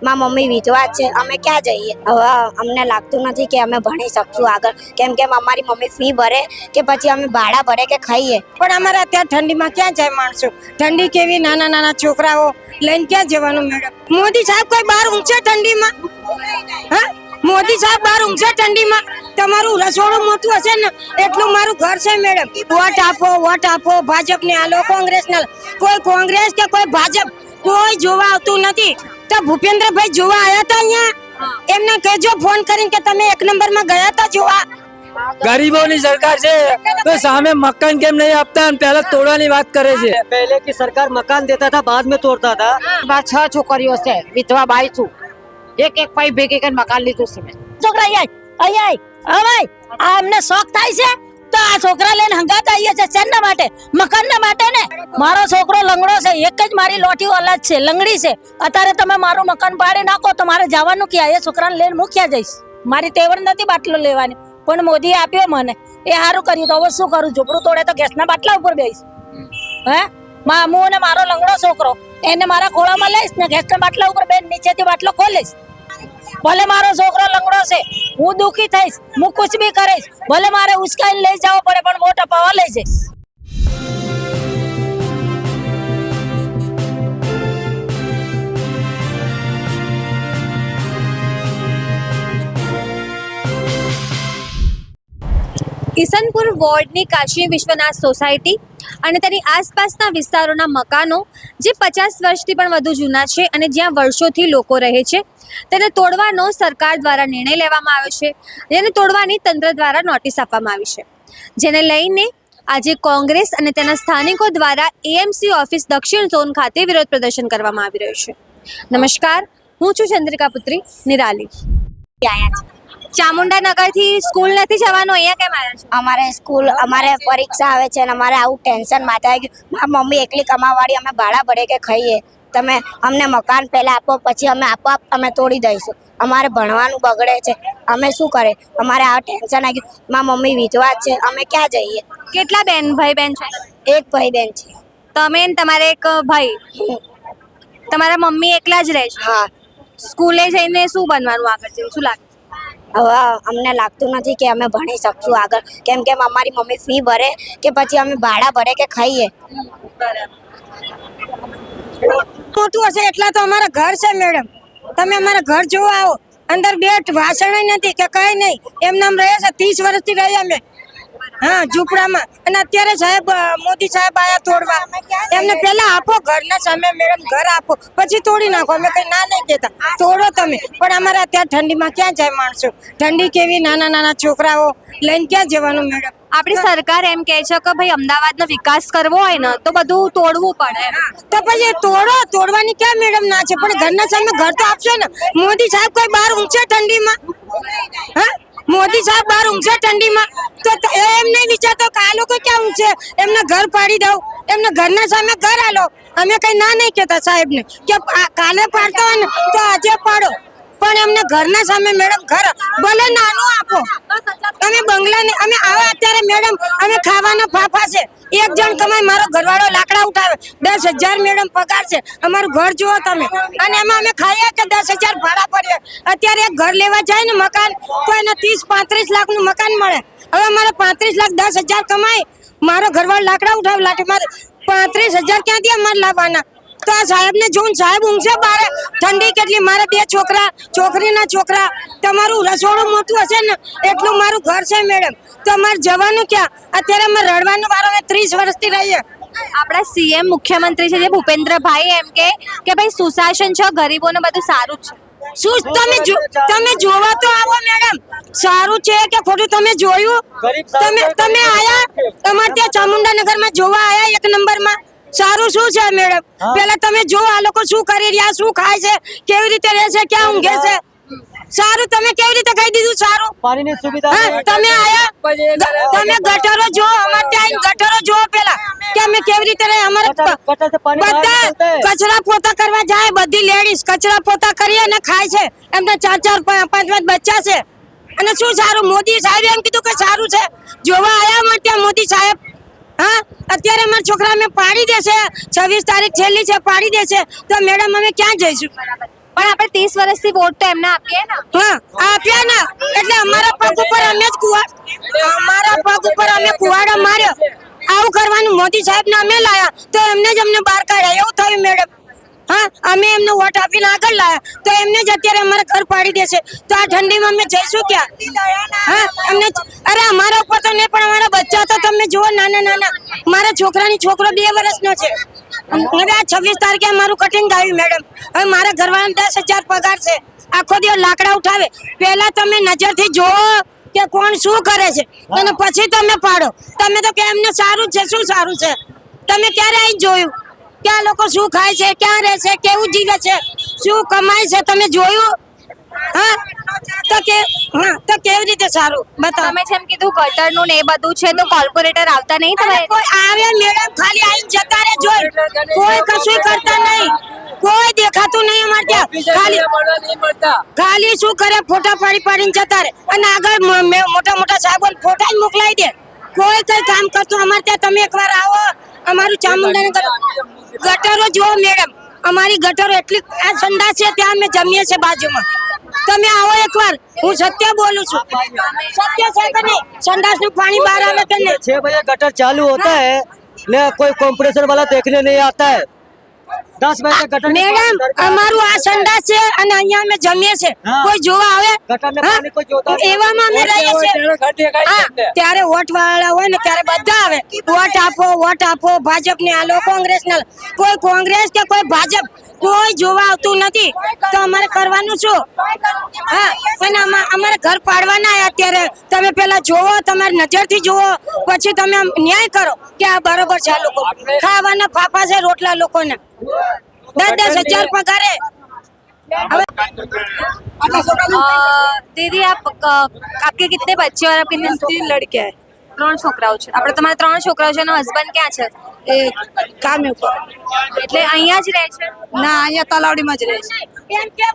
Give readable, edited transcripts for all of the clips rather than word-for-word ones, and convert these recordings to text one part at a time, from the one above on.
મારી મમ્મી વિધવા છે, અમે ક્યાં જઈએ? હવે અમને લાગતું નથી કે અમે ભણી શકશું આગળ, કેમ કે અમારી મમ્મી ફી ભરે કે પછી અમે ભાડા ભરે કે ખાઈએ. પણ અમારે અત્યારે ઠંડીમાં ક્યાં જાય માણસો? ઠંડી કેવી, નાના નાના છોકરાઓ લઈને ક્યાં જવાનું મેડમ? મોદી સાહેબ કોઈ બહાર ઊંઘશે ઠંડીમાં? હા, મોદી સાહેબ બહાર ઊંઘશે ઠંડીમાં? તમારું રસોડું મોટું હશે ને એટલું મારું ઘર છે મેડમ. વોટ આપો ભાજપને આલો, કોંગ્રેસને આલો. કોઈ કોંગ્રેસ કે કોઈ ભાજપ કોઈ જોવા આવતું નથી. તો ભૂપેન્દ્રભાઈ જોવા આવ્યા હતા અહીંયા, એમને કહેજો ફોન કરીને કે તમે 1 નંબરમાં ગયા હતા જોવા. ગરીબોની સરકાર છે તો સામે મકાન કેમ નહીં આપતા? પહેલા તોડવાની વાત કરે છે. पहले की सरकार मकान देता था, बाद में तोड़ता था. 6 છોકરીઓ છે, વિધવા બાઈ છું. એક ભાઈ ભેગી કરીને મકાન લીધું છે મેં. છોકરા અહીંયા આ અમને શોખ થાય છે તો આ છોકરા લઈને હંગાત આવીએ છે. શેના માટે? મકાનના માટે ને. મારો છોકરો લંગડો છે, એક જ મારી લોટી ઓલાદ છે, લંગડી છે. અત્યારે તમે મારું મકાન પાડી નાખો તો મારે જવાનું ક્યાં? એ છોકરાને લઈને હું ક્યાં જઈશ? મારી તેવડ નથી બાટલો લેવાની, પણ મોદીએ આપ્યો મને, એ સારું કર્યું. તો હવે શું કરું? ઝૂંપડું તોડે તો ગેસના બાટલા ઉપર બેસીશ? હે, હું ને મારો લંગડો છોકરો એને મારા ખોળામાં લઈશ ને ગેસના બાટલા ઉપર બેન નીચેથી બાટલો ખોલીશ. ભલે મારો છોકરો લંગડો છે, હું દુખી થઈશ, હું કુછ બી કરીશ. ભલે મારે ઉશ્કાઈને લઈ જવો પડે પણ વોટ અપાવવા લઈ જઈશ. કિશનપુર વોર્ડની કાશી વિશ્વનાથ સોસાયટી અને તેની આસપાસના વિસ્તારોના મકાનો જે 50 વર્ષથી પણ વધુ જૂના છે અને જ્યાં વર્ષોથી લોકો રહે છે, તેને તોડવાનો સરકાર દ્વારા નિર્ણય લેવામાં આવ્યો છે, જેને તોડવાની તંત્ર દ્વારા નોટિસ આપવામાં આવી છે, જેને લઈને આજે કોંગ્રેસ અને તેના સ્થાનિકો દ્વારા એએમસી ઓફિસ દક્ષિણ ઝોન ખાતે વિરોધ પ્રદર્શન કરવામાં આવી રહ્યું છે. નમસ્કાર, હું છું ચંદ્રિકા પુત્રી નિરાલી. ચામુંડાનગરથી સ્કૂલ નથી જવાનું, અહીંયા કેમ આવ્યા છો? અમારે સ્કૂલ, અમારે પરીક્ષા આવે છે અને અમારે આવું ટેન્શન માથે આવી ગયું. મારી મમ્મી એકલી કમાવાળી, અમે ભાડા ભરે કે ખાઈએ. તમે અમને મકાન પહેલા આપો, પછી અમે આપોઆપ અમે તોડી દઈશું. અમારે ભણવાનું બગડે છે, અમે શું કરે? અમારે આ ટેન્શન આવી ગયું. મારી મમ્મી વિધવા છે, અમે ક્યાં જઈએ? કેટલા ભાઈ બહેન છે? એક ભાઈ બહેન છે. તમે ને તમારે એક ભાઈ. તમારા મમ્મી એકલા જ રહે છે? હા. સ્કૂલે જઈને શું બનવાનું આગળ જેવું શું લાગે? હવે અમને લાગતું નથી કે અમે ભણી શકશું આગળ, કેમ કે અમારી મમ્મી ફી ભરે કે પછી અમે ભાડા ભરે કે ખાઈએ. મોટું હશે એટલા તો અમારા ઘર છે મેડમ. તમે અમારા ઘર જોવા આવો, અંદર બેઠ વાસણ નથી કે કઈ નહીં, એમ નામ રહે છે. 30 વર્ષથી રહ્યા અમે હા ઝૂંપડામાં. અને અત્યારે સાહેબ મોદી સાહેબ આયા તોડવા. એમને પહેલા આપો ઘરના સામે મેડમ, ઘર આપો પછી તોડી નાખો. અમે કઈ ના નહીં કહેતા, તોડો તમે. પણ અમારે અત્યારે ઠંડીમાં ક્યાં જાય માણસો? ઠંડી કેવી, નાના નાના છોકરાઓ લઈને ક્યાં જવાનું મેડમ? આપણી સરકાર એમ કહે છે કે ભાઈ અમદાવાદનો વિકાસ કરવો હોય ને તો બધું તોડવું પડે. તો પછી તોડવાની ક્યાં મેડમ ના છે? પણ ઘરના સામે ઘર તો આપશો ને. મોદી સાહેબ કોઈ બહાર ઊંઘશે ઠંડીમાં? હા, મોદી સાહેબ બહાર ઊંઘશે ઠંડીમાં? તો એમ નહીં વિચારતો કે આ લોકો ક્યાં ઊંઘશે, એમને ઘર પાડી દઉં, એમને ઘરના સામે ઘર આલો. અમે કઈ ના નહીં કહેતા સાહેબને કે કાલે પાડતા હોય ને તો આજે પાડો, પણ એમને ઘરના સામે મેડમ ઘર ભલે નાનું આપો. અમે બંગલા ને અમે આવા અત્યારે મેડમ, અમે ખાવાના ફાફા છે. એક જણ કમાય, મારો ઘરવાળો લાકડા ઉઠાવે, 10,000 મેડમ પગાર છે. અમારું ઘર જુઓ તમે, અને એમાં અમે ખાઈએ કે 10,000 ભાડા પડીએ. અત્યારે એક ઘર લેવા જાય ને મકાન તો એને 30-35 લાખનું મકાન મળે. હવે મારે 35 લાખ 10,000 કમાય, મારો ઘરવાળો લાકડા ઉઠાવે, મારે 35,000 ક્યાંથી અમારે લાવવાના? તો આ સાહેબને જોઉં, સાહેબ ઊંઘશે બારે. ઠંડી કેટલી, મારે 2 છોકરા, છોકરીના છોકરા. તમારું રસોડું મોટું હશે ને એટલું મારું ઘર છે મેડમ. તો અમારે જવાનું ક્યાં? અત્યારે અમે રડવાનો વારો, 30 વર્ષથી રહીએ. આપણા સીએમ મુખ્યમંત્રી છે જે ભૂપેન્દ્રભાઈ એમ કે ભાઈ સુશાસન છે, ગરીબોને બધું સારું છે. શું તમે જોવા તો આવો મેડમ, સારું છે કે ખોટું તમે જોયું? તમે આયા તમારે ત્યાં ચામુંડાનગરમાં જોવા આયા 1 નંબરમાં? સારું શું છે મેડમ? પેલા તમે જો આ લોકો શું કરી રહ્યા, શું ખાય છે, કેવી રીતે રહે છે, ક્યાં ઊંઘે છે. સારું તમે કેવી રીતે કહી દીધું સારું? પાણીની સુવિધા તમે આયા, તમે ગટરો જો, અમારે ત્યાં ગટરો જો પેલા કે અમે કેવી રીતે રહે. અમારે બધા કચરા પોતા કરવા જાય, બધી લેડીઝ કચરા પોતા કરી અને ખાય છે. એમને 4-4, 5-5 બચ્ચા છે. અને શું સારું? મોદી સાહેબ એમ કીધું કે સારું છે, જોવા આયા અમારે ત્યાં મોદી સાહેબ. હા, અત્યારે અમારા છોકરા અમે પાડી દેશે, 26 તારીખ છેલ્લી છે, પાડી દેશે તો મેડમ અમે ક્યાં જઈશું? પણ આપણે 30 વર્ષથી વોટ તો એમને આપીએ ને. હા આપ્યા ને એટલે અમારા પગ ઉપર અમે જ કુવાડો માર્યો. આવું કરવાનું મોદી સાહેબ ને અમે લાયા તો એમને જ અમને બહાર કાઢ્યા એવું થયું મેડમ. હા અમે એમને વોટ આપીને આગળ લાયા તો એમને જ અત્યારે અમારા ઘર પાડી દેશે તો આ ઠંડીમાં અમે જઈશું ક્યાં? હા અમને અરે અમારા ઉપર તો નહીં પણ અમારા બચ્ચા તો તમે જુઓ નાના નાના. મારા છોકરો 2 વર્ષનો છે. હવે આ 26 તારીખે મારું કટિંગ આવ્યું મેડમ. હવે મારા ઘરવાળાને 10,000 પગાર છે. આખો દિવસ લાકડા ઉઠાવે. પહેલા તમે નજરથી જોવો કે કોણ શું કરે છે અને પછી તમે પાડો. તમે તો કે એમને સારું છે શું સારું છે તમે ક્યારે અહીં જોયું? ક્યાં લોકો શું ખાય છે, ક્યાં રહે છે, કેવું જીવે છે, શું કમાય છે તમે જોયું? હા તો કેવી રીતે સારું બતાવો. તમે જેમ કીધું ગટરનું ને એ બધું છે તો કોર્પોરેટર આવતા નહીં તમારે? કોઈ આવે મેડમ ખાલી આઈને જતા રહે જોઈ. કોઈ કશું કરતા નહીં. કોઈ દેખાતું નહીં અમારે ત્યાં. ખાલી શું કરે ફોટા પાડીને જતા રહે અને આગળ મોટા સાહેબો ફોટા જ મોકલાઈ દે. કોઈ કઈ કામ કરતું અમારે ત્યાં તમે એકવાર આવો. અમારું ચામુંડાનગર ગટરો જુઓ મેડમ. અમારી ગટરો એટલી આ સંડાસ છે ત્યાં અમે જમીએ છીએ બાજુમાં. તમે આવો એકવાર. હું સત્ય બોલું છું. સત્ય છે કે નહીં? સંડાસ નું પાણી બહાર આવે કે નહીં? 6 बजे गटर चालू होता है ने कोई कंप्रेसर वाला देखने नहीं आता है 10 बजे तक गटर મેડમ અમારું આ સંડાસ છે અને અહીંયા અમે જમીએ છીએ. કોઈ જોવા આવે? गटर में पानी कोई जोता नहीं। એવામાં અમે રહીએ છીએ. હા, ત્યારે વોટ વાળા હોય ને ત્યારે બધા આવે વોટ આપો ભાજપને આલો કોંગ્રેસને આલો. કોઈ કોંગ્રેસ કે કોઈ ભાજપ કોઈ જોવા આવતું નથી તો અમારે કરવાનું શું? હા અને અમારે ઘર પાડવાના અત્યારે. તમે પેલા જોવો તમારી નજરથી જોવો પછી તમે ન્યાય કરો કે આ બરોબર છે. આ લોકો ખાવાના ફાફા છે રોટલા લોકોને 10,000 પગારે. दीदी आपके कितने बच्चे और आपके 3 लड़के हैं? 3 છોકરાઓ છે. આપણે તમારા 3 છોકરાઓ છે એનો હસબન્ડ ક્યાં છે? એ કામે ઉપર એટલે અહીંયા જ રહે છે? ના અહીંયા તલાવડીમાં જ રહે છે.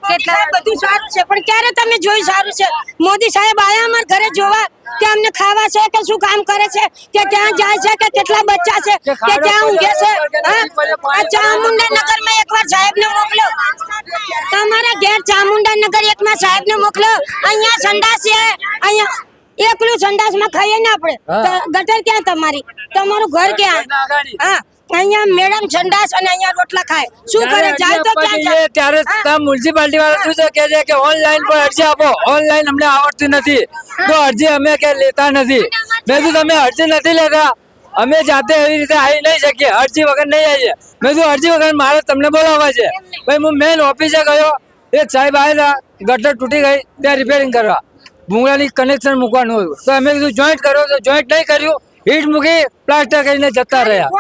કેટલા બધું સારું છે પણ ક્યારે તમે જોઈ સારું છે? મોદી સાહેબ આયા અમારા ઘરે જોવા કે અમને ખાવા છે કે શું કામ કરે છે કે ક્યાં જાય છે કે કેટલા બચ્ચા છે કે ક્યાં ઊંઘે છે? આ ચામુંડાનગરમાં એકવાર સાહેબને મોકલો. તમારા ઘેર ચામુંડાનગર એકમાં સાહેબને મોકલો. અહીંયા સંડાસ છે. અહીંયા એકલું સંડાસમાં ખાઈએ ને આપણે. ગટર ક્યાં તમારી? તમારું ઘર ક્યાં? હા અહીંયા મેડમ સંડાસ અને અહીંયા રોટલા ખાય. શું કરે? જાય તો ક્યાં જાય? ત્યારે મ્યુનિસિપાલિટી વાળા શું છે કે છે કે ઓનલાઈન પર અરજી આપો. ઓનલાઈન અમને આવડતી નથી તો અરજી અમે કે લેતા નથી. મેં કીધું તમે અરજી નથી લેતા અમે જાતે એવી રીતે આવી નહીં શકીએ. અરજી વગર નહીં આવીએ. મેં કીધું અરજી વગર મારે તમને બોલાવવા છે. ભાઈ હું મેન ઓફિસે ગયો. એક સાહેબ આવ્યા ગટર તૂટી ગઈ ત્યાં રિપેરિંગ કરવા ભૂંગળાની કનેક્શન મૂકવાનું હતું તો અમે કીધું જોઈન્ટ કરો તો જોઈન્ટ નહીં કર્યું. હીટ મૂકી પ્લાસ્ટર કરીને જતા રહ્યા.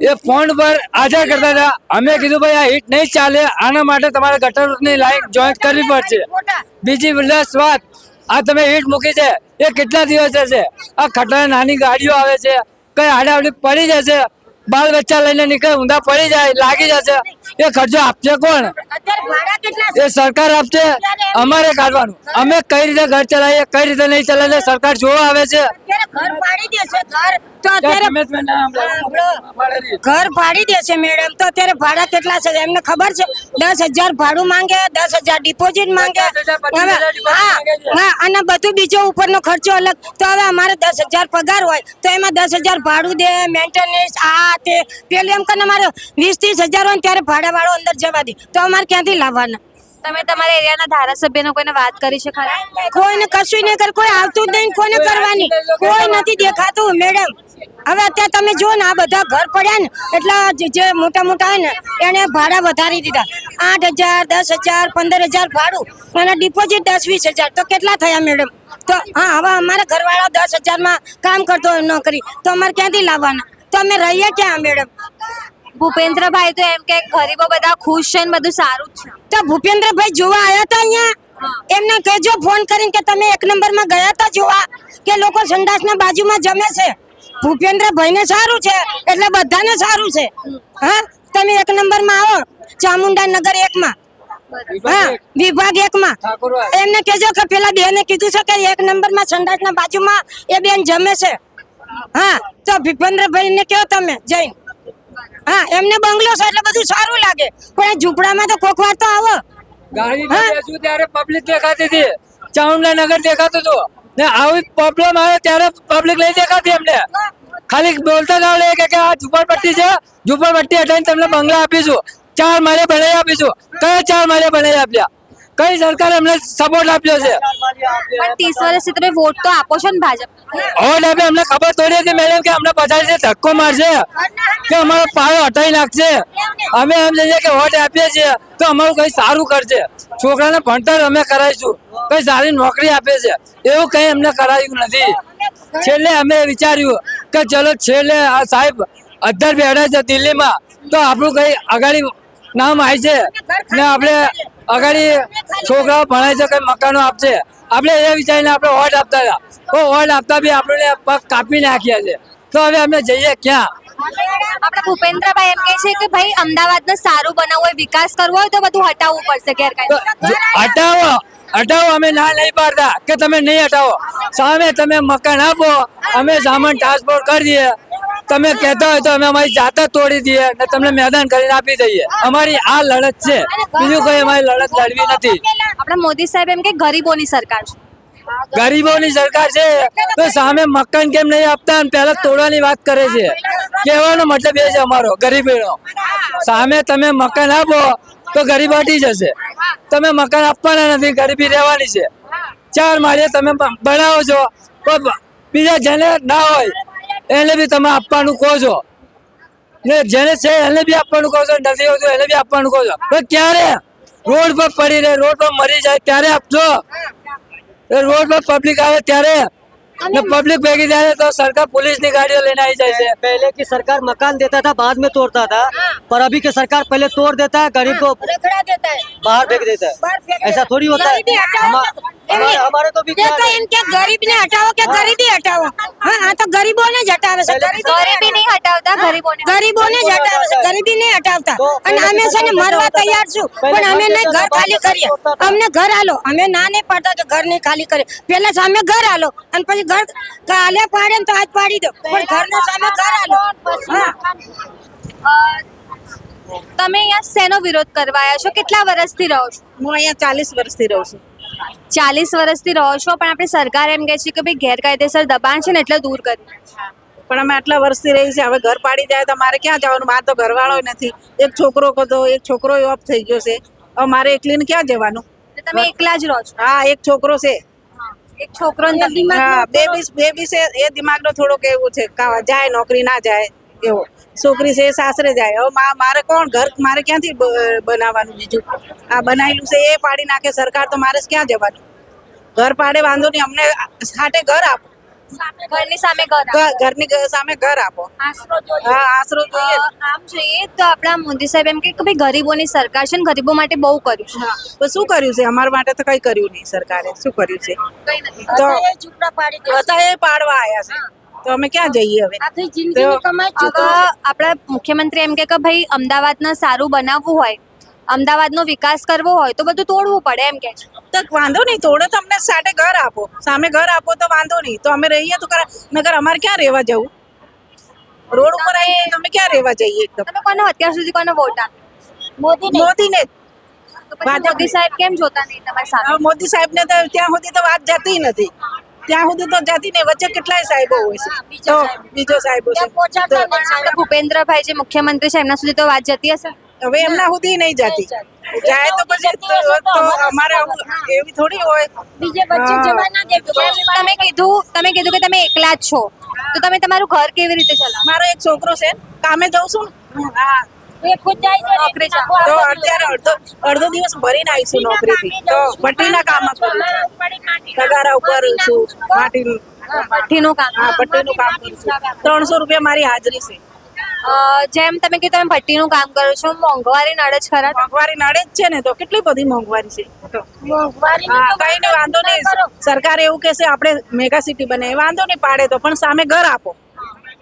એ ફોન પર હાજર કરતા હતા. અમે કીધું ભાઈ આ હીટ નહીં ચાલે આના માટે તમારે ગટરની લાઈન જોઈન્ટ કરવી પડશે. બીજી વાત આ તમે હીટ મૂકી છે એ કેટલા દિવસ છે? આ ખટારા નાની ગાડીઓ આવે છે કઈ આડાવડી પડી જશે. બાળ બચ્ચા લઈને નીકળે ઊંધા પડી જાય લાગી જશે. એ ખર્ચો આપશે કોણ? એ સરકાર આપશે. અમારે કાઢવાનું. અમે કઈ રીતે ઘર ચલાવીએ કઈ રીતે નહીં ચલાવીએ સરકાર જોવા આવે છે. ઘર પાડી દેશે મેડમ તો અત્યારે ભાડા કેટલા છે એમને ખબર છે? 10,000 ભાડું માંગે, 10,000 ડિપોઝિટ માંગે. હા અને બધું બીજો ઉપરનો ખર્ચો અલગ. તો હવે અમારે 10,000 પગાર હોય તો એમાં 10,000 ભાડું દે મેન્ટેનન્સ આ તે પેલું એમ કરીને અમારે 20-30,000 હોય ત્યારે ભાડા વાળો અંદર જવા દે તો અમારે ક્યાંથી લાવવાના? તમે તમારા એરિયાના ધારાસભ્યનો કોઈને વાત કરી છે ખરા? કોઈને કશું નહીં કરે. કોઈ આવતું જ નહીં. કોને કરવાની? કોઈ નથી દેખાતું મેડમ. હવે અત્યારે તમે જુઓ ને આ બધા ઘર પડ્યા ને એટલા જે મોટા હોય ને એને ભાડા વધારી દીધા. 8,000, 10,000, 15,000 ભાડું અને ડિપોઝિટ 10-20,000 તો કેટલા થયા મેડમ? તો હા હવે અમારા ઘરવાળા 10,000 કામ કરતો હોય નોકરી તો અમારે ક્યાંથી લાવવાના? તો અમે રહીએ ક્યાં મેડમ? ભૂપેન્દ્રભાઈ તો એમ કે ગરીબો બધા ખુશ છે ને બધું સારું જ છે. તો ભૂપેન્દ્રભાઈ જોવા આવ્યા હતા અહીંયા? એમને કહેજો ફોન કરીને કે તમે 1 નંબરમાં ગયા હતા જોવા કે લોકો સંડાસના બાજુમાં જમે છે. ભૂપેન્દ્રભાઈ ને સારું છે એટલે બધાને સારું છે. હા તમે 1 નંબરમાં આવો ચામુંડાનગર 1માં. હા વિભાગ 1માં એમને કહેજો કે પેલા બેને કીધું છે કે 1 નંબરમાં સંડાસના બાજુમાં એ બેન જમે છે. હા તો ભૂપેન્દ્રભાઈ ને કહો તમે જઈને હા એમને બંગલો છે એટલે બધું સારું લાગે પણ એ ઝૂંપડામાં તો કોક વાર તો આવો ગાડીમાં બેસું ત્યારે પબ્લિક દેખાતી હતી, ચામુંડાનગર દેખાતું હતું ને આવી પ્રોબ્લેમ આવે ત્યારે પબ્લિક નહીં દેખાતી એમને. ખાલી બોલતા જ આવડે કે આ ઝુંપડપટ્ટી છે, ઝુંપડપટ્ટી હટાવીને તમને બંગલા આપીશું, 4 માળે બનાવી આપીશું. કયા 4 માળે બનાવી આપ્યા? કઈ સરકારે અમને સપોર્ટ આપ્યો છે? પણ 30 વર્ષથી તમે વોટ તો આપો છો ને ભાજપ. ઓડ આપે અમને ખબર થોડી હતી મેડમ કે અમને પછાડી ધક્કો મારશે કે અમારો પાયો હટાવી નાખશે. અમે એમ જઈએ કે વોટ આપીએ છીએ તો અમારું કઈ સારું કરશે, છોકરાને ભણતર અમે કરાવીશું, કઈ સારી નોકરી આપે છે, એવું કઈ અમને કરાવ્યું નથી. છેલ્લે અમે વિચાર્યું કે ચલો છેલ્લે આ સાહેબ અધ્ધર બેઠા છે દિલ્હીમાં તો આપણું કઈ અગાડી નામ આવી છે ને આપણે અગાડી છોકરાઓ ભણાય છે, કઈ મકાનો આપશે. આપણે એ વિચારીને આપણે વોટ આપતા હતા, તો વોટ આપતા બી આપણે પગ કાપી નાખ્યા છે. તો હવે અમે જઈએ ક્યાં? આપણા ભૂપેન્દ્રભાઈ એમ કહે છે કે ભાઈ અમદાવાદને સારું બનાવવું હોય, વિકાસ કરવો હોય તો બધું હટાવવું પડશે તો ગેરકાયદે. હટાવો હટાવો, અમે ના નહીં પાડતા કે તમે નહીં હટાવો. સામે તમે મકાન આપો, અમે સામાન ટ્રાન્સપોર્ટ કરી દઈએ. તમે કહેતા હોય તો અમે અમારી જાત જ તોડી દઈએ ને તમને મેદાન કરીને આપી દઈએ. અમારી આ લડત છે, બીજું કોઈ અમારી લડત લડવી નથી. આપણા મોદી સાહેબ એમ કે ગરીબોની સરકાર છે. ગરીબોની સરકાર છે તો સામે મકાન કેમ નહીં આપતા અને પહેલા તોડવાની વાત કરે છે? કહેવાનો મતલબ એ છે અમારો ગરીબીનો. સામે તમે મકાન આપો તો ગરીબ હટી જશે, તમે મકાન આપવાના નથી, ગરીબી રહેવાની છે. 4 માળે તમે બનાવો છો તો બીજા જેને ના હોય એને બી તમે આપવાનું કહો છો ને જેને છે એને બી આપવાનું કહો છો, નથી હોતું એને બી આપવાનું કહો છો. તો ક્યારે રોડ પર પડી રહે, રોડ પર મરી જાય ત્યારે આપજો. રોડ પર પબ્લિક આવે ત્યારે ને पब्लिक भेगी जाए तो सरकार पुलिस की गाड़ियां लेने आई जाए. पहले की सरकार मकान देता था, बाद में तोड़ता था, पर अभी की सरकार पहले तोड़ देता है, गरीब को રખડા દેતા હે बाहर फेंक देता है. ऐसा थोड़ी होता है. गरीबी हटाओ. हमारे तो देखो इनके गरीबी हटाओ के गरीबी हटाओ. हाँ आ तो गरीबों ने જ હટાવે છે. ગરીબી નહીં હટાવતા, ગરીબોને જ હટાવે છે, ગરીબી નહીં હટાવતા. અને અમે છે ને મરવા તૈયાર છું પણ અમે નહીં ઘર ખાલી કરીએ. અમને ઘર આલો, અમે ના નહીં પાડતા કે ઘર નહીં ખાલી કરીએ. પહેલા સામે ઘર આલો અને પછી ઘર કાલે પાડે ને તો આજ પાડી દો, પણ ઘરના સામે ઘર આલો. હા તમે અહીંયા શેનો વિરોધ કરવા આવ્યા છો? કેટલા વર્ષથી રહો છો? હું અહીંયા 40 વર્ષથી રહું છું. 40 વર્ષથી રહો છો, પણ આપણી સરકાર એમ કહે છે કે ભાઈ ગેરકાયદેસર દબાણ છે ને એટલે દૂર કરી. પણ અમે આટલા વર્ષથી રહી છે, હવે ઘર પાડી જાય તો મારે ક્યાં જવાનું? મારે તો ઘરવાળો નથી, એક છોકરો હતો, એક છોકરો ઓફ થઈ ગયો છે, હવે મારે એકલીને ક્યાં જવાનું? એટલે તમે એકલા જ રહો છો? હા એક છોકરો છે, એક છોકરો ને તમે? હા બેબી છે, એ દિમાગનો થોડોક એવું છે, જાય નોકરી ના જાય એવો. છોકરી છે એ સાસરે જાય. હવે મારે કોણ ઘર, મારે ક્યાંથી બનાવવાનું? બીજું આ બનાવેલું છે એ પાડી નાખે સરકાર, તો મારે ક્યાં જવાનું? ઘર પાડે વાંધો નહીં, અમને સાથે ઘર આપો, ઘરની સામે ઘર આપો. ઘરની સામે ઘર આપો. હા આશરો જોઈએ. આમ જોઈએ તો આપણા મોદી સાહેબ એમ કે ભાઈ ગરીબોની સરકાર છે ને ગરીબો માટે બહુ કર્યું છે. તો શું કર્યું છે? અમારા માટે તો કઈ કર્યું નહીં સરકારે. શું કર્યું છે? કઈ નથી. તો ઝૂંપડા પાડી દે. હતા એ પાડવા આયા છે, તો અમે ક્યાં જઈએ હવે? આખી જિંદગીની કમાઈ હવે આપણા મુખ્યમંત્રી એમ કે ભાઈ અમદાવાદને સારું બનાવવું હોય, અમદાવાદનો વિકાસ કરવો હોય તો બધું તોડવું પડે એમ કે છે. તો વાંધો નહીં, તોડો તો અમને સાથે ઘર આપો, સામે ઘર આપો તો વાંધો નહીં, તો અમે રહીએ તો ખરા. નગર અમારે ક્યાં રહેવા જવું? રોડ ઉપર આવીએ તો અમે ક્યાં રહેવા જઈએ? એકદમ તમે કોને અત્યાર સુધી કોને વોટ આપ્યો? મોદીને જ. તો પછી મોદી સાહેબ કેમ જોતા નહીં તમારી સામે? હવે મોદી સાહેબને તો ત્યાં સુધી તો વાત જતી નથી, ત્યાં સુધી તો જતી નહીં. વચ્ચે કેટલાય સાહેબો હોય છે, તો બીજો સાહેબો છે. તો આપણે ભૂપેન્દ્રભાઈ જે મુખ્યમંત્રી છે એમના સુધી તો વાત જતી હશે. હવે એમના સુધી નહીં જતી, જાય તો પછી તો અમારે એવી થોડી હોય. બીજે વચ્ચે જવા ના દે. તમે કીધું કે તમે એકલા જ છો, તો તમે તમારું ઘર કેવી રીતે ચલાવો? મારો એક છોકરો છે, કામે જઉં છું ને. હા એ ખુદ જાય છે નોકરી જાઓ. તો અત્યારે અડધો દિવસ ભરીને આવીશું નોકરીથી, તો ભટ્ટીના કામ કરું છું, તગારા ઉપર છું, માટીનું. ભઠ્ઠીનું કામ. હા ભટ્ટીનું કામ કરું છું. 300 રૂપિયા મારી હાજરી છે. જેમ તમે કીધું તમે ભઠ્ઠીનું કામ કરો છો, મોંઘવારી નડે જ ખરા? મોંઘવારી નડે જ છે ને, તો કેટલી બધી મોંઘવારી છે. તો મોંઘવારી હા કઈ નહીં, વાંધો નહીં. સરકાર એવું કહેશે આપણે મેગા સિટી બને, વાંધો નહીં પાડે તો, પણ સામે ઘર આપો.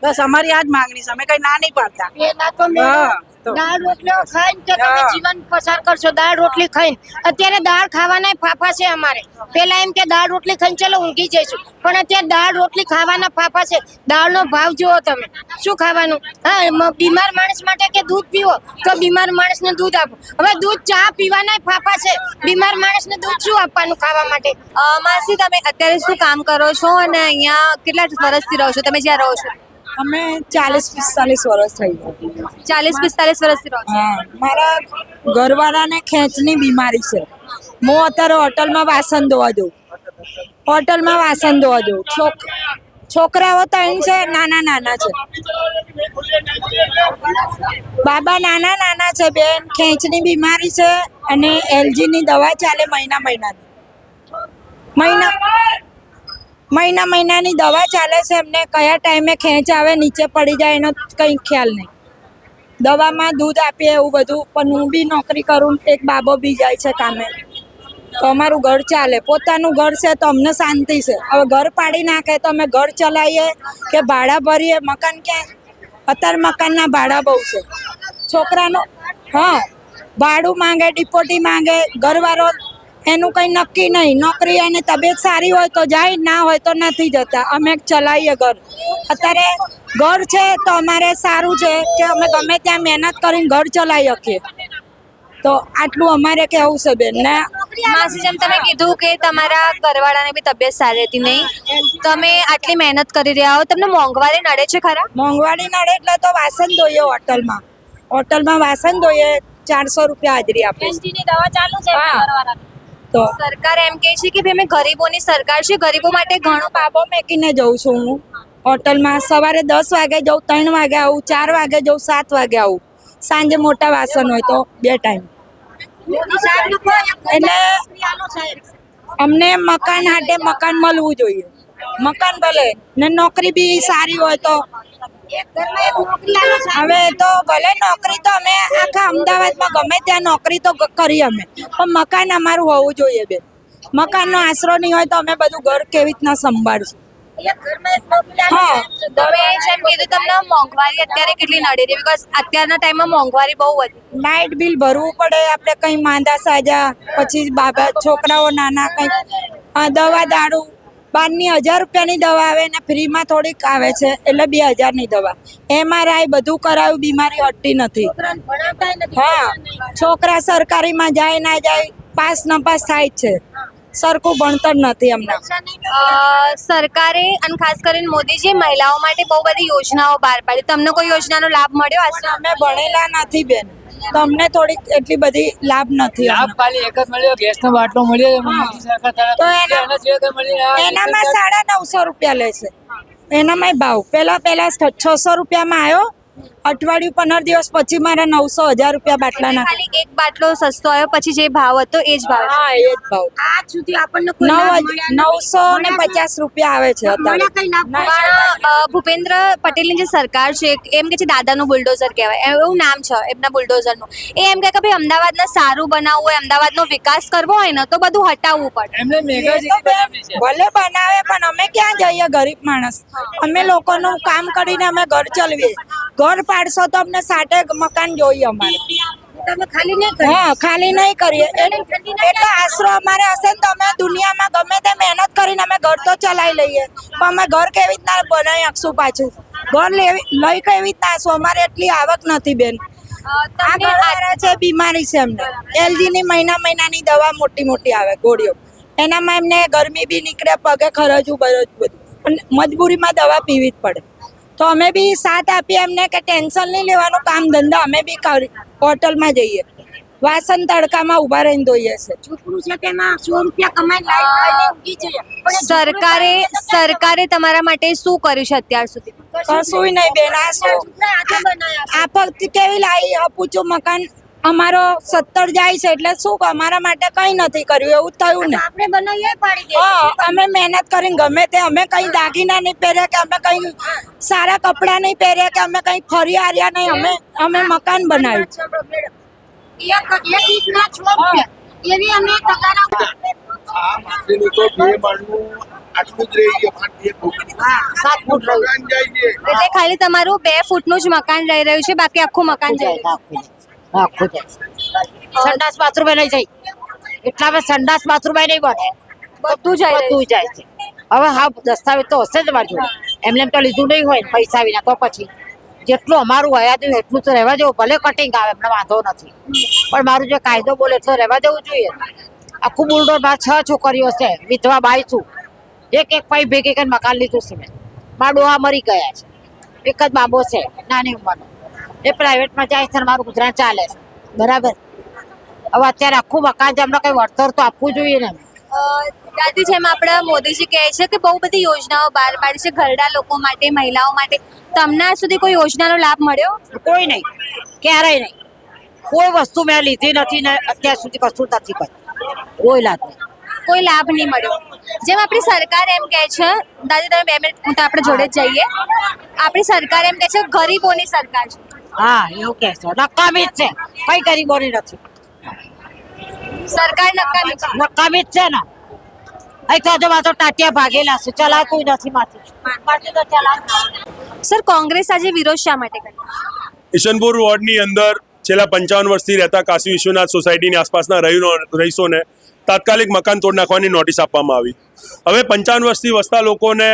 બસ અમારી આ જ માંગણી છે, અમે કઈ ના નહીં પાડતા. પેલા તો હા દાળ રોટલીઓ ખાઈને કે તમે હા. જીવન પસાર કરશો દાળ રોટલી ખાઈને અત્યારે દાળ ખાવાના ફાફા છે અમારે પેલા એમ કે દાળ રોટલી ખાઈને ચલો ઊંઘી જઈશું પણ અત્યારે દાળ રોટલી ખાવાના ફાફા છે દાળનો ભાવ જુઓ તમે શું ખાવાનું હા બીમાર માણસ માટે કે દૂધ પીવો તો બીમાર માણસને દૂધ આપો હવે દૂધ ચા પીવાના ફાફા છે બીમાર માણસને દૂધ શું આપવાનું ખાવા માટે માસી તમે અત્યારે શું કામ કરો છો અને અહીંયા કેટલા વર્ષથી રહો છો તમે જ્યાં રહો છો અમે 40-45 વર્ષ થઈ ગયા 40-45 વર્ષથી રહો છો હા મારા ઘરવાળાને ખેંચની બીમારી છે હું અત્યારે હોટલમાં વાસણ ધોવા જઉં છોકરાઓ ત્રણ છે નાના છે બાબા નાના છે બેન ખેંચની બીમારી છે અને એલજીની દવા ચાલે મહિનાની દવા ચાલે છે એમને કયા ટાઈમે ખેંચ આવે નીચે પડી જાય એનો કંઈ ખ્યાલ નહીં દવામાં દૂધ આપીએ એવું બધું પણ હું બી નોકરી કરું એક બાબો બી જાય છે કામે તો અમારું ઘર ચાલે પોતાનું ઘર છે તો અમને શાંતિ છે હવે ઘર પાડી નાખે તો અમે ઘર ચલાવીએ કે ભાડા ભરીએ મકાન ક્યાં અત્યારે મકાનના ભાડા બહુ છે છોકરાનો હા ભાડું માંગે ડિપોટી માંગે ઘરવાળો એનું કંઈ નક્કી નહીં નોકરી અને તબિયત સારી હોય તો જાય ના હોય તો નથી જતા અમે ચલાવીએ ઘર અત્યારે ઘર છે તો અમારે સારું છે કે અમે ગમે ત્યાં મહેનત કરીને ઘર ચલાવી શકીએ તો આટલું અમારે કેવું છે બેન ને માસી જેમ તમે કીધું કે તમારા ઘરવાળાને બી તબિયત સારી રહેતી નહીં તમે આટલી મહેનત કરી રહ્યા હો તમને મોંઘવારી નડે છે ખરા મોંઘવારી નડે એટલે તો વાસણ ધોઈએ હોટલમાં વાસણ ધોઈએ 400 રૂપિયા હાજરી આપે દવા ચાલુ છે હા. તો સરકાર એમ કહે છે કે ભાઈ અમે ગરીબોની સરકાર છે ગરીબો માટે ઘણું બાબો મેકીને જઉં છું હું હોટલમાં સવારે 10 વાગે જઉં 3 વાગે આવું 4 વાગે જઉં 7 વાગે આવું સાંજે મોટા વાસણ હોય તો 2 ટાઈમ એટલે અમને મકાન હાટે મકાન મળવું જોઈએ મકાન ભલે ને નોકરી બી સારી હોય તો હવે તો ભલે નોકરી તો અમે આખા અમદાવાદમાં ગમે ત્યાં નોકરી તો કરીએ અમે પણ મકાન અમારું હોવું જોઈએ બેન મકાનનો આશરો નહીં હોય તો અમે બધું ઘર કેવી રીતના સંભાળશું હા તમે જેમ કીધું તમને મોંઘવારી અત્યારે કેટલી નડી રહી બીકોઝ અત્યારના ટાઈમમાં મોંઘવારી બહુ વધી લાઇટ બિલ ભરવું પડે આપણે કંઈ માંદા સાજા પછી બાબા છોકરાઓ નાના કંઈક દવા દારૂ 12,000 રૂપિયાની દવા આવે ને ફ્રીમાં થોડીક આવે છે એટલે 2,000ની દવા MRI બધું કરાવ્યું બીમારી હટતી નથી હા છોકરા સરકારીમાં જાય ના જાય પાસ નપાસ થાય જ છે સરખું ભણતર નથી અમને સરકારે અને ખાસ કરીને મોદીજી મહિલાઓ માટે બહુ બધી યોજનાઓ બહાર પાડી તમને કોઈ યોજનાનો લાભ મળ્યો હશે અમે ભણેલા નથી બેન તો અમને થોડીક એટલી બધી લાભ નથી લાભ ખાલી એક જ મળ્યો ગેસનો બાટલો મળ્યો મોદી સરકાર તરફથી. તો એના- એના સિવાય કંઈ મળ્યું નહીં. એનામાં 950 રૂપિયા લે છે એનામાં ભાવ પેલા 600 રૂપિયામાં આવ્યો અઠવાડિયું 15 દિવસ પછી મારા 900,000 રૂપિયા બાટલા નાખ્યા ખાલી એક બાટલો સસ્તો આવ્યો પછી જે ભાવ હતો એ જ ભાવ હા એ જ ભાવ આજ સુધી આપણને કોઈ લાભ મળ્યા નથી. 950 રૂપિયા આવે છે અત્યારે કઈ લાભ પણ ભૂપેન્દ્ર પટેલની જે સરકાર છે એમ કે છે દાદાનું બુલડોઝર કહેવાય એવું નામ છે એમના બુલડોઝરનું એ એમ કહે કે ભાઈ અમદાવાદને સારું બનાવવું હોય અમદાવાદનો વિકાસ કરવો હોય ને તો બધું હટાવવું પડે એમને મેગા એ તો સિટી બનાવી છે ભલે બનાવે પણ અમે ક્યાં જઈએ ગરીબ માણસ અમે લોકોનું કામ કરીને અમે ઘર ચલાવીએ ઘર પાડશો તો અમને 60 મકાન જોઈએ અમારે તમે ખાલી નહીં કરો હા ખાલી નહીં કરીએ એટલે આશરો અમારે હશે ને તો અમે દુનિયામાં ગમે તે મહેનત કરીને અમે ઘર તો ચલાવી લઈએ પણ અમે ઘર કેવી રીતના બનાવી શકશું પાછું ઘર લઈ કેવી રીતના આવશું અમારે એટલી આવક નથી બેન આ ઘરવાળા છે બીમારી છે એમને એલજીની મહિનાની દવા મોટી આવે ગોળીઓ એનામાં એમને ગરમી બી નીકળે પગે ખરજવું બધું પણ મજબૂરીમાં દવા પીવી જ પડે તો અમે બી સાથ આપીએ એમને કે ટેન્શન નહીં લેવાનું કામ ધંધા અમે બી કરી હોટલમાં જઈએ વાસણ તડકામાં ઊભા રહીને ધોઈએ છે છોકરું છે તેમાં 100 રૂપિયા કમાઈને લાઈટ ખાઈને ઊંઘી જઈએ પણ સરકારે તમારા માટે શું કર્યું છે અત્યાર સુધી કશું નહીં બેન આ શું હાથે બનાયા આ ફક્ત કેવી લાવી અપૂચું મકાન અમારો 70 જાય છે એટલે શું અમારા માટે કઈ નથી કર્યું એવું થયું ને આપણે બનાવીએ પાડી દે હા અમે મહેનત કરીને ગમે તે અમે કઈ દાગીના નહીં પહેર્યા કે અમે કઈ સારા કપડાં નહીં પહેર્યા કે અમે કઈ ફરી આવ્યા નહીં અમે મકાન બનાવ્યું એક ઈંટના 6 રૂપિયા એવી અમે તગારા આ માટેનું તો બે માળનું આટલું જ રહી ગયું 5 ફૂટ. હા 7 ફૂટ રહ્યું મકાન જાય છે. એટલે ખાલી તમારું 2 ફૂટનું જ મકાન રહી રહ્યું છે, બાકી આખું મકાન જઈ રહ્યું છે. આખું જાય સંડાસ બાથરૂમ નહીં જાય એટલામાં સંડાસ બાથરૂમ નહીં બને બધું જઈ રહ્યું બધું જાય છે. હવે હા દસ્તાવેજ તો હશે જ મારી જોડે, એમને એમ તો લીધું નહીં હોય ને પૈસા વિના, તો પછી જેટલું અમારું હયા દઉં એટલું તો રહેવા દેવું. ભલે કટિંગ આવે એમને વાંધો નથી, પણ મારું જે કાયદો બોલે એટલો રહેવા દેવું જોઈએ. આખું બુલડોર માં 6 છોકરીઓ છે, વિધવા બાઈ છું. એક ભાઈ ભેગી કરીને મકાન લીધું છે મેં. મારા ડોહા મરી ગયા છે, એક જ બાબો છે નાની ઉંમરનો, એ પ્રાઇવેટમાં જાય છે, મારું ગુજરાન ચાલે છે બરાબર. હવે અત્યારે આખું મકાન છે, અમને કઈ વળતર તો આપવું જોઈએ ને. દાદી, જેમ આપણા મોદીજી કહે છે કે બહુ બધી યોજનાઓ બહાર પાડી છે ઘરડા લોકો માટે, મહિલાઓ માટે, તમને આજ સુધી કોઈ યોજનાનો લાભ મળ્યો? કોઈ નહીં, ક્યારેય નહીં. કોઈ વસ્તુ મેં લીધી નથી ને અત્યાર સુધી કશું નથી કર્યું, કોઈ લાભ નહીં. કોઈ લાભ નહીં મળ્યો. જેમ આપણી સરકાર એમ કહે છે, દાદી તમે 2 મિનિટ હું તો આપણે જોડે જ જઈએ. આપણી સરકાર એમ કહે છે ગરીબોની સરકાર છે. હા એવું કે છે, નકામી જ છે, કઈ ગરીબોની નથી. સરકાર નકામી છે. નકામી જ છે ને. અહીં તો માત્ર ટાટિયા ભાગેલા છે, ચલાતું નથી માથી તો ચલાવ. સર, કોંગ્રેસ આજે વિરોધ શા માટે કરી? ઈશનપુર વોર્ડની અંદર છેલ્લા 55 વર્ષથી રહેતા કાશી વિશ્વનાથ સોસાયટીની આસપાસના રહીશોને તાત્કાલિક મકાન તોડ નાખવાની નોટિસ આપવામાં આવી. હવે 55 વર્ષથી વસતા લોકોને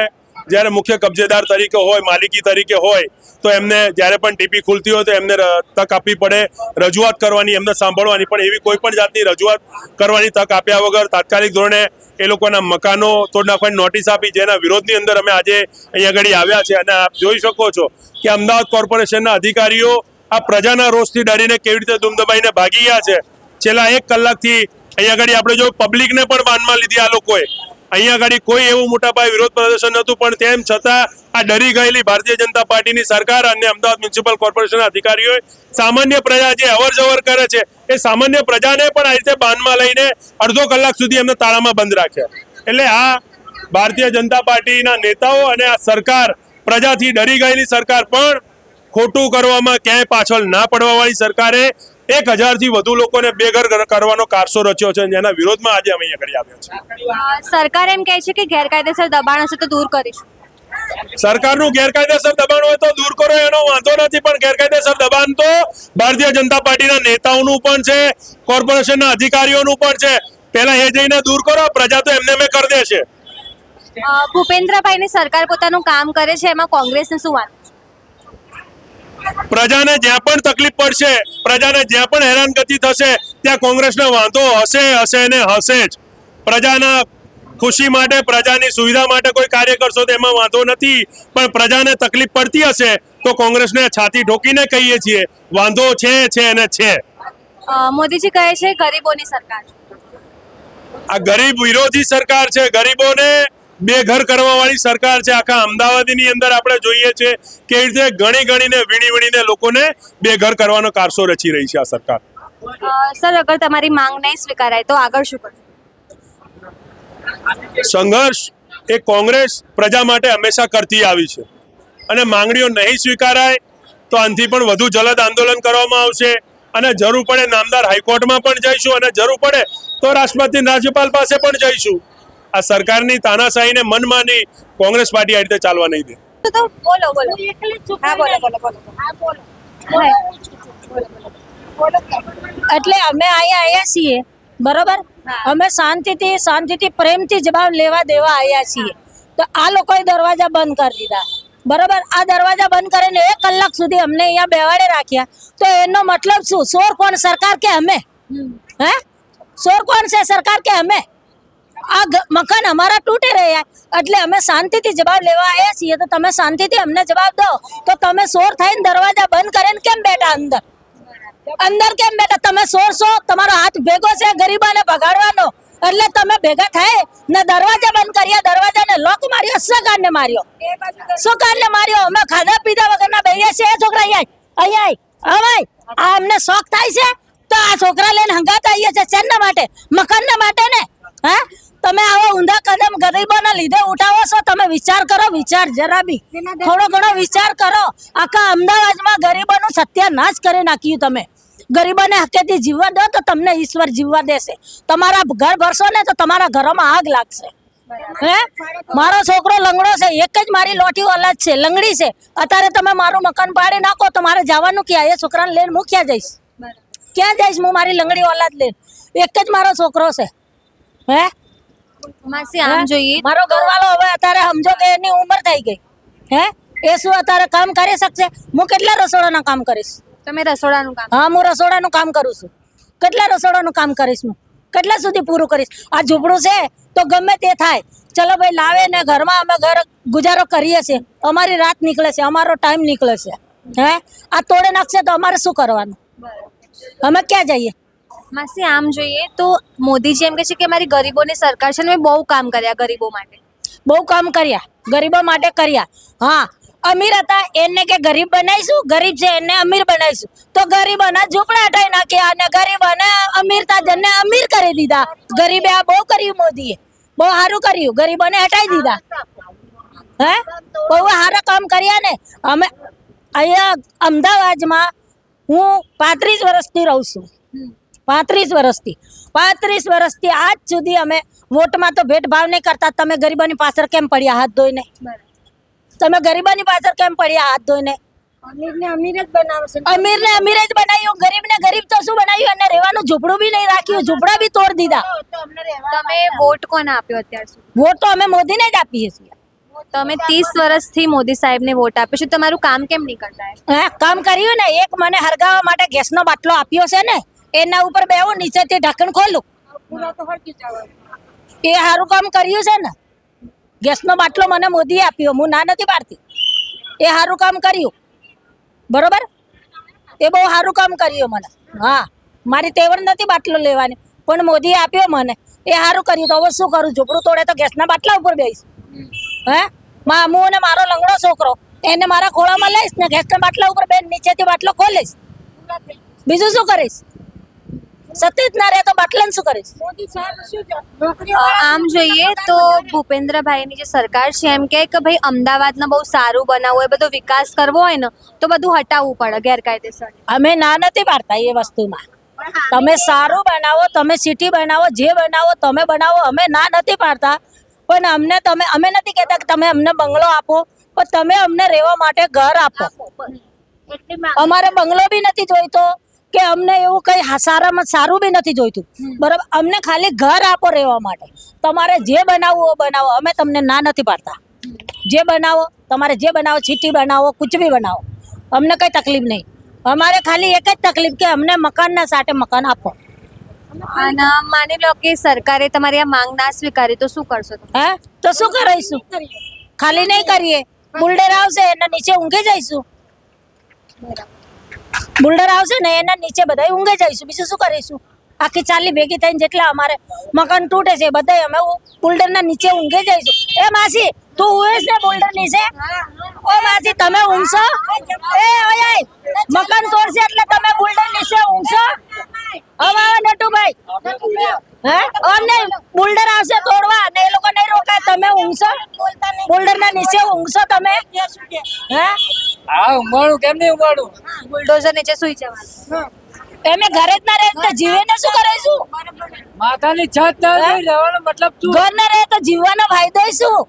જ્યારે મુખ્ય કબજેદાર તરીકે હોય, માલિકી તરીકે હોય, તો એમને જ્યારે પણ ટીપી ખુલતી હોય તો એમને તક આપવી પડે, રજૂઆત કરવાની, એમને સાંભળવાની. પણ એવી કોઈ પણ જાતની રજૂઆત કરવાની તક આપ્યા વગર તાત્કાલિક ધોરણે એ લોકોના મકાનો તોડ નાખવાની નોટિસ આપી, જેના વિરોધની અંદર અમે આજે અહીંયા આગળ આવ્યા છે. અને આપ જોઈ શકો છો કે અમદાવાદ કોર્પોરેશનના અધિકારીઓ આ પ્રજાના રોષથી ડરીને કેવી રીતે દુમદબાઈને ભાગી ગયા છે. છેલ્લા 1 કલાકથી અહીંયા આગળ આપણે જો પબ્લિકને પણ બાનમાં લીધી આ લોકોએ. અહીંયા આગળ કોઈ એવું મોટા પાયે વિરોધ પ્રદર્શન નહોતું, પણ તેમ છતાં આ ડરી ગયેલી ભારતીય જનતા પાર્ટીની સરકાર અને અમદાવાદ મ્યુનિસિપલ કોર્પોરેશનના અધિકારીઓએ સામાન્ય પ્રજા જે અવર જવર કરે છે એ સામાન્ય પ્રજાને પણ આ રીતે બાનમાં લઈને અડધો કલાક સુધી એમને તાળામાં બંધ રાખ્યા. એટલે આ ભારતીય જનતા પાર્ટીના નેતાઓ અને આ સરકાર, પ્રજાથી ડરી ગયેલી સરકાર, પણ ખોટું કરવામાં ક્યાંય પાછળ ના પડવાવાળી સરકારે 1000થી વધુ લોકોને બેઘર કરવાનો કારસો રચ્યો છે, જેના વિરોધમાં આજે અમે અહીંયા આવ્યા છે. સરકાર એમ કહે છે કે ગેરકાયદેસર દબાણ હશે તો દૂર કરીશું. સરકારનું ગેરકાયદેસર દબાણ હોય તો દૂર કરો, એનો વાંધો નથી, પણ ગેરકાયદેસર દબાણ તો ભારતીય જનતા પાર્ટીના નેતાઓનું પણ છે, કોર્પોરેશનના અધિકારીઓનું પણ છે. પહેલા એ જઈને દૂર કરો, પ્રજા તો એમને મેં કરી દેશે. ભૂપેન્દ્રભાઈની સરકાર પોતાનું કામ કરે છે, એમાં કોંગ્રેસને શું વાત? પ્રજાને જ્યાં પણ તકલીફ પડશે, પ્રજાને જ્યાં પણ હેરાનગતિ થશે, ત્યાં કોંગ્રેસનો વાંધો હશે ને હશે જ. પ્રજાના ખુશી માટે, પ્રજાની સુવિધા માટે કોઈ કાર્ય કરશો તો એમાં વાંધો નથી, પણ પ્રજાને તકલીફ પડતી હશે તો કોંગ્રેસને છાતી ઠોકીને કહીએ છીએ વાંધો છે અને છે. મોદીજી કહે છે ગરીબોની સરકાર. આ ગરીબ વિરોધી સરકાર છે, ગરીબોને બેઘર કરવા વાળી સરકાર છે. આખા અમદાવાદની અંદર આપણે જોઈએ છે કેવી રીતે ગણીને વીણીને લોકોને બેઘર કરવાનો કારસો રચી રહી છે આ સરકાર. સર, અગર તમારી માંગ નહીં સ્વીકારાય તો આગળ શું કરશો? સંઘર્ષ એ કોંગ્રેસ પ્રજા માટે હંમેશા કરતી આવી છે, અને માંગણીઓ નહીં સ્વીકારાય તો આનાથી પણ વધુ જલદ આંદોલન કરવામાં આવશે. અને જરૂર પડે નામદાર હાઈકોર્ટમાં પણ જઈશું, અને જરૂર પડે તો રાષ્ટ્રપતિ રાજ્યપાલ પાસે પણ જઈશું. આ સરકારની તાનાશાહીને મન માની કોંગ્રેસ પાર્ટી આ રીતે ચાલવા નહીં દે. તો બોલો. હા, બોલો. એટલે અમે અહીંયા છીએ બરોબર, અમે શાંતિથી પ્રેમથી જવાબ લેવા દેવા આવ્યા છીએ, તો આ લોકોએ દરવાજા બંધ કરી દીધા બરોબર. આ દરવાજા બંધ કરીને 1 કલાક સુધી અમને અહીંયા બેવાડે રાખ્યા, તો એનો મતલબ શું? ચોર કોણ? સરકાર કે અમે? હે, ચોર કોણ છે? સરકાર કે અમે? આ મકાન અમારા તૂટી રહ્યા, એટલે અમે શાંતિથી જવાબ લેવા આવ્યા છીએ, તો તમે શાંતિથી અમને જવાબ દો. તો તમે ચોર થઈને દરવાજા બંધ કરીને કેમ બેઠા અંદર કેમ બેઠા? તમે ચોર છો, તમારો હાથ ભેગો છે ગરીબોને ભગાડવાનો, એટલે તમે ભેગા થાય ને દરવાજા બંધ કર્યા, દરવાજાને લોક માર્યો. સરકારને માર્યો, અમે ખાધા પીધા વગરના બેહીએ છીએ. છોકરા અહીંયા આ અમને શોખ થાય છે, તો આ છોકરા લઈને હંગાત આવીએ છે. શેના માટે? મકાનના માટે ને. હા, તમે આવા ઊંધા કદમ ગરીબોના લીધે ઉઠાવો છો. તમે વિચાર કરો, જરા બી થોડો ઘણો વિચાર કરો. આખા અમદાવાદમાં ગરીબોનું સત્યાનાશ કરી નાખ્યું તમે. ગરીબોને હકેથી જીવવા દો તો તમને ઈશ્વર જીવવા દેશે. તમારા ઘર ભરશો ને તો તમારા ઘરોમાં આગ લાગશે. હે મારો છોકરો લંગડો છે, એક જ મારી લોટી ઓલાદ છે, લંગડી છે. અત્યારે તમે મારું મકાન પાડી નાખો તો મારે જવાનું ક્યાં? એ છોકરાને લઈને હું ક્યાં જઈશ? ક્યાં જઈશ હું મારી લંગડી ઓલાદ લઈને? એક જ મારો છોકરો છે. હે માસી આમ જોઈએ મારો ઘરવાળો હવે અત્યારે સમજો કે એની ઉંમર થઈ ગઈ. હે એ શું અત્યારે કામ કરી શકશે? હું કેટલા રસોડાના કામ કરીશ? તમે રસોડાનું કામ હા હું રસોડાનું કામ કરું છું. કેટલા રસોડાનું કામ કરીશ હું? કેટલા સુધી પૂરું કરીશ? આ ઝૂંપડું છે તો ગમે તે થાય, ચલો ભાઈ લાવે ને ઘરમાં અમે ઘર ગુજારો કરીએ છીએ. અમારી રાત નીકળે છે, અમારો ટાઈમ નીકળે છે. હે આ તોડે નાખશે તો અમારે શું કરવાનું? અમે ક્યાં જઈએ? માસી આમ જોઈએ તો મોદીજી એમ કહે છે કે અમારી ગરીબોની સરકાર છે ને મેં બહુ કામ કર્યા ગરીબો માટે. બહુ કામ કર્યા, ગરીબો માટે કર્યા. હા અમીર હતા એને કે ગરીબ બનાવીશું, ગરીબ છે એને અમીર બનાવીશું. તો ગરીબોના ઝૂંપડા હટાઈ નાખ્યા અને ગરીબોને અમીરતા જનને અમીર કરી દીધા. ગરીબે આ બહુ કર્યું, મોદીએ બહુ સારું કર્યું, ગરીબોને હટાઈ દીધા. હે બહુ સારા કામ કર્યા ને. અમે અહીંયા અમદાવાદમાં હું 35 વર્ષથી રહું છું. 35 વર્ષથી આજ સુધી અમે વોટમાં તો ભેદભાવ નહીં કરતા. તમે ગરીબોની પાછળ કેમ પડ્યા હાથ ધોઈને? તમે ગરીબોની પાછળ કેમ પડ્યા હાથ ધોઈને? અમીરને અમીર જ બનાવે છે. અમીરને અમીર જ બનાવ્યું, ગરીબને ગરીબ તો શું બનાવ્યું? અને રહેવાનું ઝૂંપડું બી નહીં રાખ્યું, ઝૂંપડા બી તોડ દીધા. તમે વોટ કોને આપ્યો અત્યાર સુધી? વોટ તો અમે મોદીને જ આપીએ છીએ. તમે 30 વર્ષથી મોદી સાહેબને વોટ આપ્યો છે, તમારું કામ કેમ નહીં કરતા? હે કામ કર્યું ને. એક મને હરગાવવા માટે ગેસનો બાટલો આપ્યો છે ને, એના ઉપર બેહું, નીચેથી ઢાંકણ ખોલું. એ સારું કામ કર્યું છે ને. ગેસનો બાટલો મને મોદીએ આપ્યો, હું ના નથી પાડતી. એ સારું કામ કર્યું, બરોબર. એ બહુ સારું કામ કર્યું મને. હા મારી તેવડ નથી બાટલો લેવાની, પણ મોદીએ આપ્યો મને. એ સારું કર્યું. તો હવે શું કરું? ઝૂંપડું તોડે તો ગેસના બાટલા ઉપર બેસીશ. હે હું અને મારો લંગડો છોકરો એને મારા ખોળામાં લઈશ ને ગેસના બાટલા ઉપર બેન નીચેથી બાટલો ખોલીશ. બીજું શું કરીશ? સતીજ ના રહે તો બાટલાને શું કરીશ? આમ જોઈએ તો ભૂપેન્દ્રભાઈની જે સરકાર છે એમ કહે કે ભાઈ અમદાવાદને બહુ સારું બનાવવું હોય, બધો વિકાસ કરવો હોય ને તો બધું હટાવવું પડે ગેરકાયદેસર. અમે ના નથી પાડતા એ વસ્તુમાં. તમે સારું બનાવો, તમે સિટી બનાવો, જે બનાવો તમે બનાવો, અમે ના નથી પાડતા. પણ અમે નથી કહેતા કે તમે અમને બંગલો આપો, પણ તમે અમને રહેવા માટે ઘર આપો. અમારે બંગલો બી નથી જોઈતો કે અમને એવું કઈ સારામાં સારું બી નથી જોઈતું, બરાબર. અમને ખાલી ઘર આપો રહેવા માટે. તમારે જે બનાવવું બનાવો, અમે તમને ના નથી પાડતા. જે બનાવો, તમારે જે બનાવો, સિટી બનાવો, કુછ બી બનાવો, અમને કઈ તકલીફ નહીં. અમારે ખાલી એક જ તકલીફ કે અમને મકાનના સાથે મકાન આપો. અને માની લો કે સરકારે તમારી આ માંગ ના સ્વીકારી તો શું કરશો? હે તો શું કરીશું? ખાલી નહીં કરીએ. બુલ્ડર આવશે એના નીચે ઊંઘે જઈશું. બુલ્ડર આવશે ને એના નીચે બધા ઊંઘે જઈશું. બીજું શું કરીશું? આખી ચાલી ભેગી થઈને જેટલા અમારે મકાન તૂટે છે બધા અમે બુલ્ડરના નીચે ઊંઘે જઈશું. એ માસી તું ઊંઘેશ ને બુલ્ડર નીચે? ઓ માસી તમે ઊંઘશો? ઓય મકાન તોડશે એટલે તમે બુલ્ડર નીચે ઊંઘશો? હવે નટુભાઈ હે અમને બુલ્ડર આવશે તોડવા અને એ લોકો નહીં રોકાય, તમે ઊંઘશો? બુલ્ડરના નીચે ઊંઘશો તમે? હે હા ઊંઘાડું કેમ નહીં ઊંઘાડું? બુલડોઝર નીચે સુઈ જવાનું. અમે ઘરે જ ના રહે તો જીવીને શું કરીશું? માથાની છત ના રહેવાનો મતલબ શું? ઘર ના રહે તો જીવવાનો ફાયદો શું?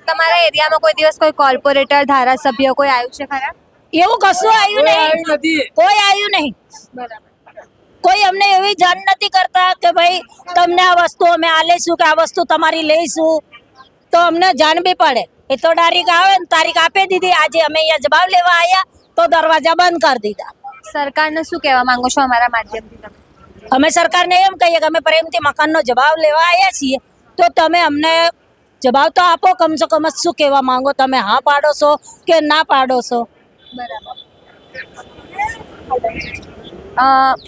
તમારા એરિયામાં કોઈ દિવસ કોઈ કોર્પોરેટર ધારાસભ્ય કોઈ આવ્યું છે ખરા? એવું કશું આવ્યું નહીં. નથી. કોઈ આવ્યું નહીં. કોઈ અમને એવી જાણ નથી કરતા કે ભાઈ તમને આ વસ્તુ અમે આલેશું કે આ વસ્તુ તમારી લઈશું, તો અમને જાણ બી પડે. એ તો તારીખ આવે ને તારીખ આપી દીધી. આજે અમે અહીંયા જવાબ લેવા આવ્યા તો દરવાજા બંધ કરી દીધા. સરકારને શું કહેવા માંગો છો અમારા માધ્યમથી તમે? અમે સરકારને એમ કહીએ કે અમે પ્રેમથી મકાનનો જવાબ લેવા આવ્યા છીએ, તો તમે અમને જવાબ તો આપો. કમસે કમ શું કહેવા માંગો તમે? હા પાડો છો કે ના પાડો છો?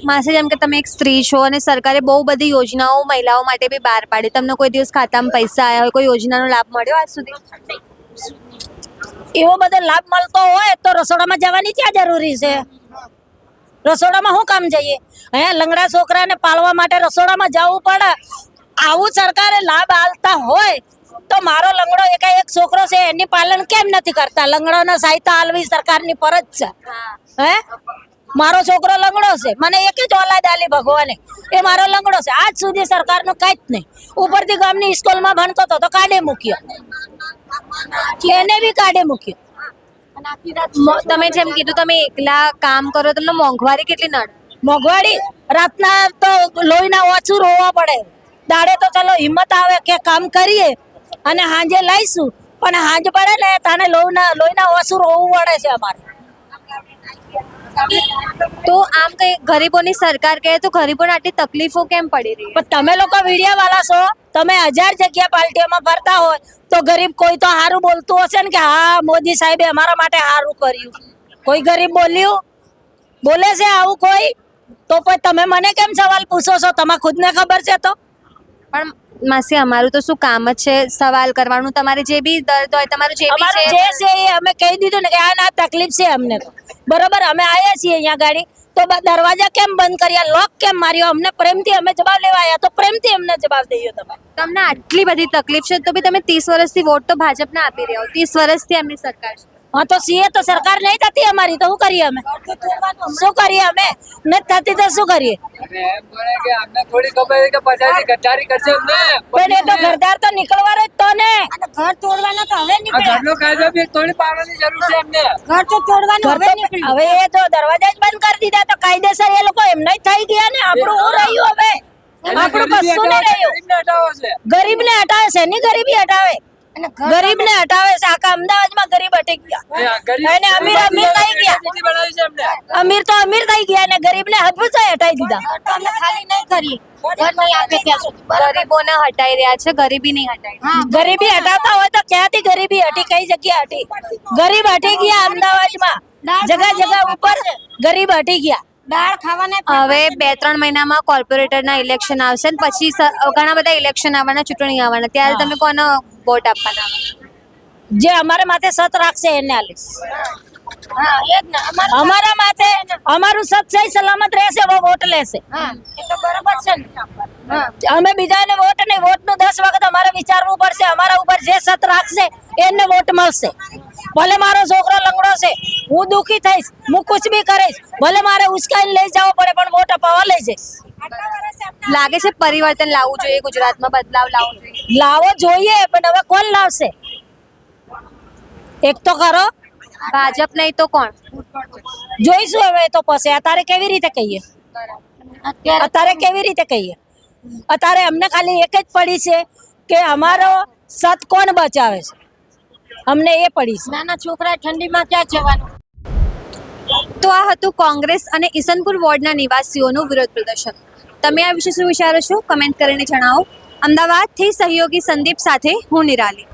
માસી જેમ કે તમે એક સ્ત્રી છો અને સરકારે બહુ બધી યોજનાઓ મહિલાઓ માટે બી બહાર પાડી, તમને કોઈ દિવસ ખાતામાં પૈસા આવ્યા હોય, કોઈ યોજનાનો લાભ મળ્યો આજ સુધી? એવો બધો લાભ મળતો હોય તો રસોડામાં જવાની ક્યાં જરૂરી છે? રસોડામાં શું કામ જઈએ? અહીંયા લંગડા છોકરાને પાળવા માટે રસોડામાં જવું પડે. આવું સરકારે લાભ આલતા હોય તો મારો લંગડો એક છોકરો છે એની પાલન કેમ નથી કરતા? લંગડોને સહાયતા આલવી સરકારની ફરજ છે. હે મારો છોકરો લંગડો છે, મને એક જ ઓલાદ આલી ભગવાને, એ મારો લંગડો છે. આજ સુધી સરકારનું કંઈ જ નહીં. ઉપરથી ગામની સ્કૂલમાં ભણતો હતો તો કાઢે મૂક્યો, એને બી કાઢે મૂક્યો. તમે જેમ કીધું તમે એકલા કામ કરો તો તમને મોંઘવારી કેટલી નડે? મોંઘવારી રાતના તો લોહીના ઓછું રોવા પડે. દાડે તો ચલો હિંમત આવે કે કામ કરીએ અને સાંજે લઈશું, પણ સાંજ પડે ને તાને લોહીના ઓછું રોવું પડે છે અમારે. તો આમ કઈ ગરીબોની સરકાર કહે તો ગરીબોને આટલી તકલીફો કેમ પડી રહી? પણ તમે લોકો મીડિયા વાળા છો, તમે 1000 જગ્યા પાર્ટીઓમાં ફરતા હોય તો ગરીબ કોઈ તો સારું બોલતું હશે ને કે હા મોદી સાહેબે અમારા માટે સારું કર્યું. કોઈ ગરીબ બોલે છે આવું કોઈ? તો પછી તમે મને કેમ સવાલ પૂછો છો? તમે ખુદને ખબર છે તો. પણ માસી અમારું તો શું કામ જ છે સવાલ કરવાનું. તમારે જે બી દર્દ હોય, તમારું જે બી અમારું છે જે છે એ અમે કહી દીધું ને કે આ તકલીફ છે અમને તો. બરોબર, અમે આવ્યા છીએ અહીંયા ગાડી તો દરવાજા કેમ બંધ કર્યા, લોક કેમ માર્યો? અમને પ્રેમથી અમે જવાબ લેવા આવ્યા તો પ્રેમથી અમને જવાબ દઈએ. તમને આટલી બધી તકલીફ છે તો બી તમે 30 વર્ષથી વોટ તો ભાજપને આપી રહ્યા હો. 30 વર્ષથી એમની સરકાર છે. હા તો સીએ તો સરકાર નહીં થતી અમારી, તો શું કરીએ અમે? શું કરીએ અમે? નથી થતી તો શું કરીએ? થોડી ખબર છે કે પચાસની ગદ્દારી કરશે અમને. પણ એ તો ઘરદાર તો નીકળવાનો જ તો ને. ઘર તોડવાનો તો હવે નીકળે. ઘરનો કાયદો બી તોડી પાડવાની જરૂર છે એમને. ઘર તો તોડવાનું હવે એ તો દરવાજા જ બંધ કરી દીધા તો કાયદેસર એ લોકો એમના જ થઈ ગયા ને. આપણું શું રહ્યું હવે? આપણું કશું નહીં રહ્યું. ગરીબને હટાવે છે, એની ગરીબી હટાવે, ગરીબને હટાવે છે. આખા અમદાવાદમાં ગરીબ હટી ગયા અને અમીર થઈ ગયા. અમીર તો અમીર થઈ ગયા અને ગરીબને હટવું હટાઈ દીધા. ખાલી નહીં કરી ગરીબોને હટાઈ રહ્યા છે, ગરીબી નહીં હટાઈ. ગરીબી હટાવતા હોય તો ક્યાંથી ગરીબી હટી? કઈ જગ્યા હટી? ગરીબ હટી ગયા અમદાવાદમાં, જગા ઉપર ગરીબ હટી ગયા. દાળ ખાવાને હવે 2-3 મહિનામાં કોર્પોરેટરના ઇલેક્શન આવશે ને પછી ઘણા બધા ઇલેક્શન આવવાના, ચૂંટણી આવવાના. ત્યારે તમે કોનો વોટ આપવાના? જે અમારા માથે સત રાખશે એને આલીશ. અમારા માથે અમારું સત સહી સલામત રહેશે, वो વોટ લેશે. એ તો બરાબર છે ને. અમે બીજાને વોટ નહીં, વોટનું 10 વખત અમારે વિચારવું પડશે. અમારા ઉપર જે સત રાખશે એને વોટ મળશે. ભલે મારો છોકરો લંગડો છે, હું દુખી થઈશ, હું કુછ બી કરીશ, ભલે મારે ઉશ્કાઈને લઈ જવો પડે પણ વોટ અપાવવા લઈ જઈશ. લાગે છે પરિવર્તન લાવવું જોઈએ ગુજરાતમાં, બદલાવ લાવવો જોઈએ. લાવવો જોઈએ પણ હવે કોણ લાવશે? એક તો કરો. ભાજપ નહીં તો કોણ? જોઈશું હવે તો પછી. અત્યારે કેવી રીતે કહીએ? અત્યારે કેવી રીતે કહીએ? અત્યારે અમને ખાલી એક જ પડી છે કે અમારો સત કોણ બચાવે છે, અમને એ પડી છે. નાના છોકરા ઠંડીમાં ક્યાં જવાનું? તો આ હતું કોંગ્રેસ અને ઈસનપુર વોર્ડના નિવાસીઓનું વિરોધ પ્રદર્શન. તમે આ વિશે શું વિચારો છો? કમેન્ટ કરીને જણાવો. અમદાવાદથી સહયોગી સંદીપ સાથે હું નિરાલી.